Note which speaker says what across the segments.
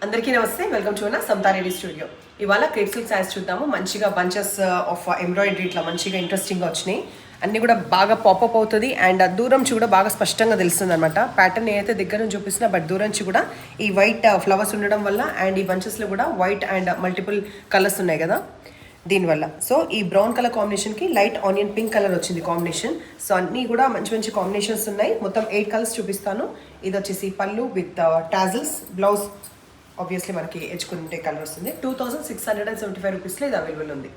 Speaker 1: అందరికీ నమస్తే, welcome to Samata Reddy studio. ఇవాళ క్రేప్ సిల్క్ శారీస్ చూద్దాము. మంచిగా బంచెస్ ఆఫ్ ఎంబ్రాయిడరీ ఇట్లా మంచిగా ఇంట్రెస్టింగ్గా వచ్చినాయి. అన్నీ కూడా బాగా పాపప్ అవుతుంది అండ్ దూరం నుంచి కూడా బాగా స్పష్టంగా తెలుస్తుంది అనమాట. ప్యాటర్న్ ఏదైతే దగ్గర నుంచి చూపిస్తున్నా బట్ దూరం నుంచి కూడా ఈ వైట్ ఫ్లవర్స్ ఉండడం వల్ల అండ్ ఈ బంచెస్లో కూడా వైట్ అండ్ మల్టిపుల్ కలర్స్ ఉన్నాయి కదా దీనివల్ల. సో ఈ బ్రౌన్ కలర్ కాంబినేషన్కి లైట్ ఆనియన్ పింక్ కలర్ వచ్చింది కాంబినేషన్. సో అన్నీ కూడా మంచి మంచి కాంబినేషన్స్ ఉన్నాయి. మొత్తం 8 కలర్స్ చూపిస్తాను. ఇది వచ్చేసి పళ్ళు విత్ టాజిల్స్, బ్లౌజ్ ఆబ్వియస్లీ మనకి ఎచ్చుకుంటే కలర్ వస్తుంది. 2675 రూపీస్లో ఇది అవైలబుల్ ఉంది.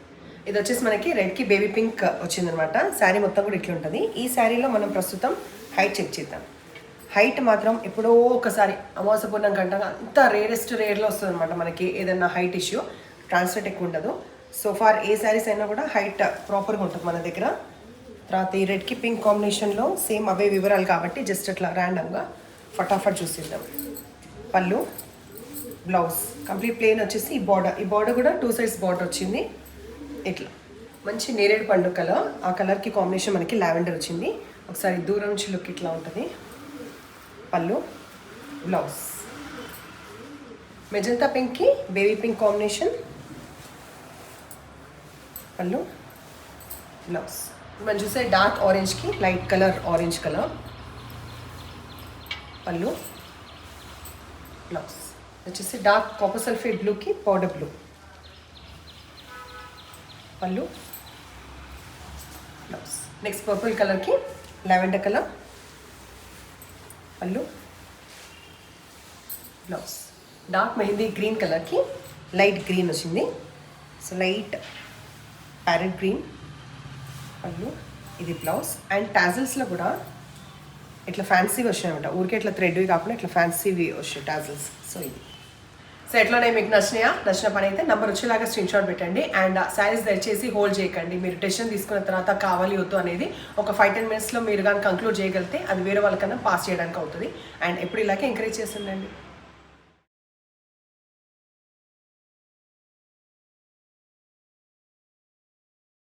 Speaker 1: ఇది వచ్చేసి మనకి రెడ్కి బేబీ పింక్ వచ్చిందనమాట. శారీ మొత్తం కూడా ఇట్లా ఉంటుంది. ఈ శారీలో మనం ప్రస్తుతం హైట్ చెక్ చేద్దాం. హైట్ మాత్రం ఎప్పుడో ఒకసారి అమావాస్య పూర్ణం కంటే అంత రేర్లో వస్తుంది అనమాట మనకి ఏదన్నా హైట్ ఇష్యూ. ట్రాన్స్లేట్ ఎక్కువ ఉండదు. సో ఫార్ ఏ శారీస్ అయినా కూడా హైట్ ప్రాపర్గా ఉంటుంది మన దగ్గర. తర్వాత ఈ రెడ్కి పింక్ కాంబినేషన్లో సేమ్ అవే వివరాలు కాబట్టి జస్ట్ అట్లా ర్యాండమ్గా ఫటాఫట్ చూసిద్దాం. పళ్ళు, బ్లౌజ్ కంప్లీట్ ప్లెయిన్ వచ్చేసి ఈ బార్డర్ కూడా 2 sides బార్డర్ వచ్చింది. ఇట్లా మంచి నేరేడు పండు కలర్, ఆ కలర్కి కాంబినేషన్ మనకి లావెండర్ వచ్చింది. ఒకసారి దూరం నుంచి లుక్ ఇట్లా ఉంటుంది. పళ్ళు, బ్లౌజ్ మెజంతా పింక్కి బేబీ పింక్ కాంబినేషన్, పళ్ళు, బ్లౌజ్. మనం చూసే డార్క్ ఆరెంజ్కి లైట్ కలర్ ఆరెంజ్ కలర్, పళ్ళు, బ్లౌజ్ వచ్చేసి డార్క్ కాపర్ సల్ఫేట్ బ్లూకి పౌడర్ బ్లూ, పళ్ళు, బ్లౌజ్. నెక్స్ట్ పర్పుల్ కలర్కి లావెండర్ కలర్, పళ్ళు, బ్లౌజ్. డార్క్ మెహందీ గ్రీన్ కలర్కి లైట్ గ్రీన్ వచ్చింది. సో లైట్ ప్యారెట్ గ్రీన్, పళ్ళు, ఇది బ్లౌజ్. అండ్ టాజిల్స్లో కూడా ఇట్లా ఫ్యాన్సీవి వచ్చాయి అనమాట. ఊరికే ఇట్లా థ్రెడ్వి కాకుండా ఇట్లా ఫ్యాన్సీవి వచ్చాయి టాజిల్స్. సో ఇది సో ఎట్లనే మీకు నచ్చిన పని అయితే నెంబర్ వచ్చేలాగా స్క్రీన్ షాట్ పెట్టండి. అండ్ శారీస్ దయచేసి హోల్డ్ చేయకండి. మీరు డెసిషన్ తీసుకున్న తర్వాత కావాలి వద్దు అనేది ఒక 5-10 minutesలో మీరు కానీ కంక్లూడ్ చేయగలిగితే అది వేరే వాళ్ళకన్నా పాస్ చేయడానికి అవుతుంది. అండ్ ఎప్పుడు ఇలాగే ఎంకరేజ్ చేస్తుండండి.